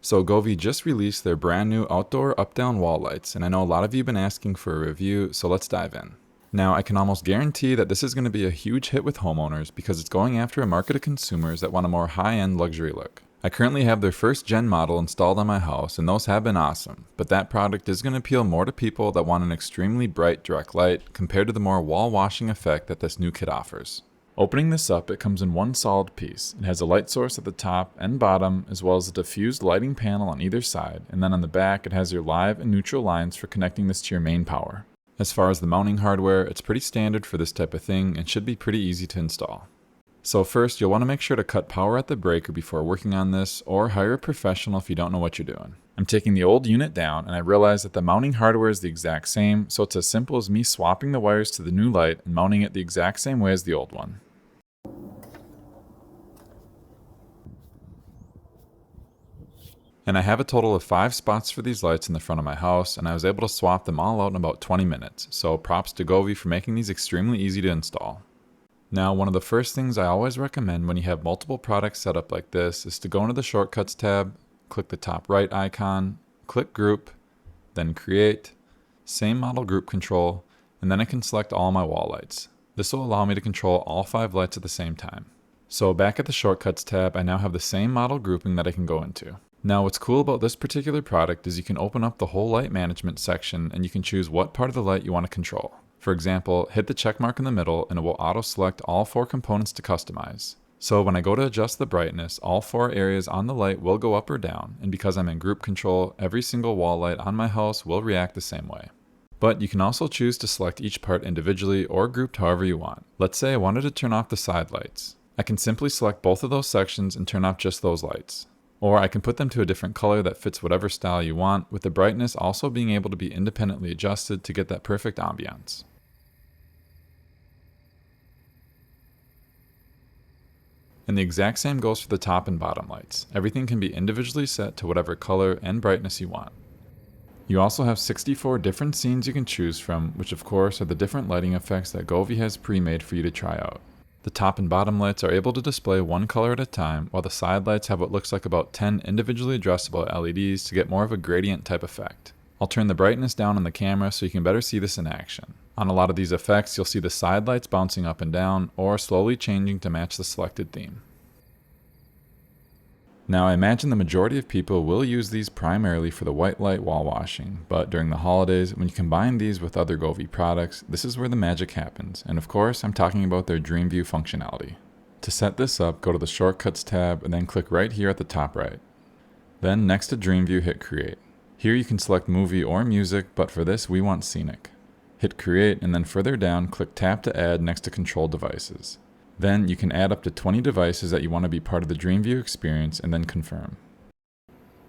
So Govee just released their brand new outdoor up-down wall lights, and I know a lot of you have been asking for a review, so let's dive in. Now, I can almost guarantee that this is going to be a huge hit with homeowners because it's going after a market of consumers that want a more high-end luxury look. I currently have their first gen model installed on my house, and those have been awesome, but that product is going to appeal more to people that want an extremely bright direct light compared to the more wall washing effect that this new kit offers. Opening this up, it comes in one solid piece. It has a light source at the top and bottom, as well as a diffused lighting panel on either side, and then on the back it has your live and neutral lines for connecting this to your main power. As far as the mounting hardware, it's pretty standard for this type of thing and should be pretty easy to install. So first, you'll want to make sure to cut power at the breaker before working on this, or hire a professional if you don't know what you're doing. I'm taking the old unit down, and I realize that the mounting hardware is the exact same, so it's as simple as me swapping the wires to the new light and mounting it the exact same way as the old one. And I have a total of 5 spots for these lights in the front of my house, and I was able to swap them all out in about 20 minutes, so props to Govee for making these extremely easy to install. Now, one of the first things I always recommend when you have multiple products set up like this is to go into the Shortcuts tab, click the top right icon, click Group, then Create, same model group control, and then I can select all my wall lights. This will allow me to control all 5 lights at the same time. So back at the Shortcuts tab, I now have the same model grouping that I can go into. Now what's cool about this particular product is you can open up the whole light management section and you can choose what part of the light you want to control. For example, hit the check mark in the middle and it will auto-select all 4 components to customize. So when I go to adjust the brightness, all 4 areas on the light will go up or down, and because I'm in group control, every single wall light on my house will react the same way. But you can also choose to select each part individually or grouped however you want. Let's say I wanted to turn off the side lights. I can simply select both of those sections and turn off just those lights. Or I can put them to a different color that fits whatever style you want, with the brightness also being able to be independently adjusted to get that perfect ambiance. And the exact same goes for the top and bottom lights. Everything can be individually set to whatever color and brightness you want. You also have 64 different scenes you can choose from, which of course are the different lighting effects that Govee has pre-made for you to try out. The top and bottom lights are able to display one color at a time, while the side lights have what looks like about 10 individually adjustable LEDs to get more of a gradient type effect. I'll turn the brightness down on the camera so you can better see this in action. On a lot of these effects, you'll see the side lights bouncing up and down, or slowly changing to match the selected theme. Now I imagine the majority of people will use these primarily for the white light wall washing, but during the holidays, when you combine these with other Govee products, this is where the magic happens, and of course I'm talking about their Dream View functionality. To set this up, go to the Shortcuts tab and then click right here at the top right. Then next to Dream View, hit Create. Here you can select movie or music, but for this we want scenic. Hit Create and then further down click Tap to add next to Control Devices. Then you can add up to 20 devices that you want to be part of the Dream View experience and then confirm.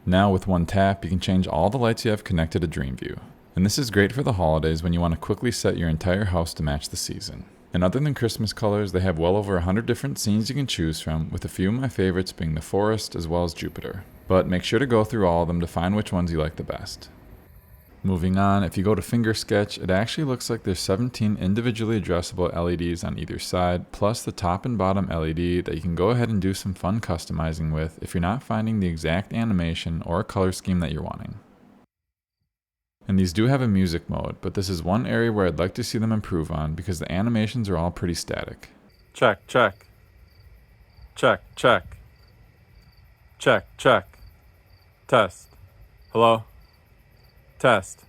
Now with one tap you can change all the lights you have connected to Dream View. And this is great for the holidays when you want to quickly set your entire house to match the season. And other than Christmas colors, they have well over 100 different scenes you can choose from, with a few of my favorites being the forest as well as Jupiter. But make sure to go through all of them to find which ones you like the best. Moving on, if you go to Finger Sketch, it actually looks like there's 17 individually addressable LEDs on either side, plus the top and bottom LED that you can go ahead and do some fun customizing with if you're not finding the exact animation or color scheme that you're wanting. And these do have a music mode, but this is one area where I'd like to see them improve on because the animations are all pretty static. Check, check. Check, check. Check, check. Test. Hello? Test.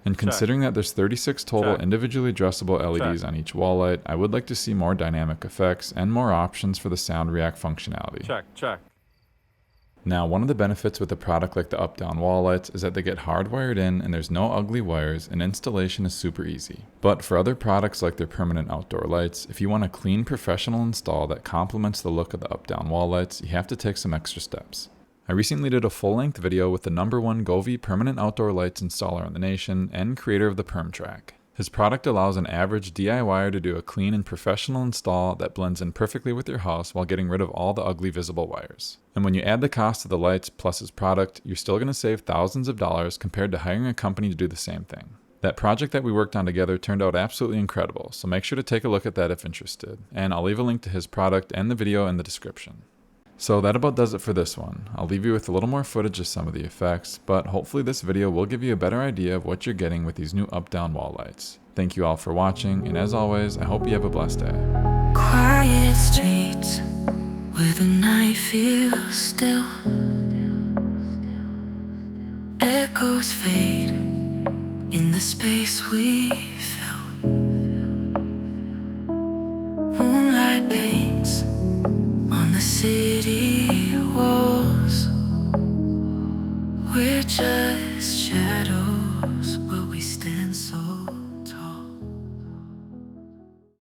And considering that there's 36 total Check. individually addressable LEDs Check. on each wall light, I would like to see more dynamic effects and more options for the sound react functionality. Check, check. Now, one of the benefits with a product like the up-down wall lights is that they get hardwired in and there's no ugly wires and installation is super easy. But for other products like their permanent outdoor lights, if you want a clean professional install that complements the look of the up-down wall lights, you have to take some extra steps. I recently did a full-length video with the #1 Govee permanent outdoor lights installer in the nation and creator of the Perm Track. His product allows an average DIYer to do a clean and professional install that blends in perfectly with your house while getting rid of all the ugly visible wires. And when you add the cost of the lights plus his product, you're still going to save thousands of dollars compared to hiring a company to do the same thing. That project that we worked on together turned out absolutely incredible, so make sure to take a look at that if interested, and I'll leave a link to his product and the video in the description. So that about does it for this one. I'll leave you with a little more footage of some of the effects, but hopefully this video will give you a better idea of what you're getting with these new up-down wall lights. Thank you all for watching, and as always, I hope you have a blessed day. Quiet streets where the night feels still. Echoes fade in the space we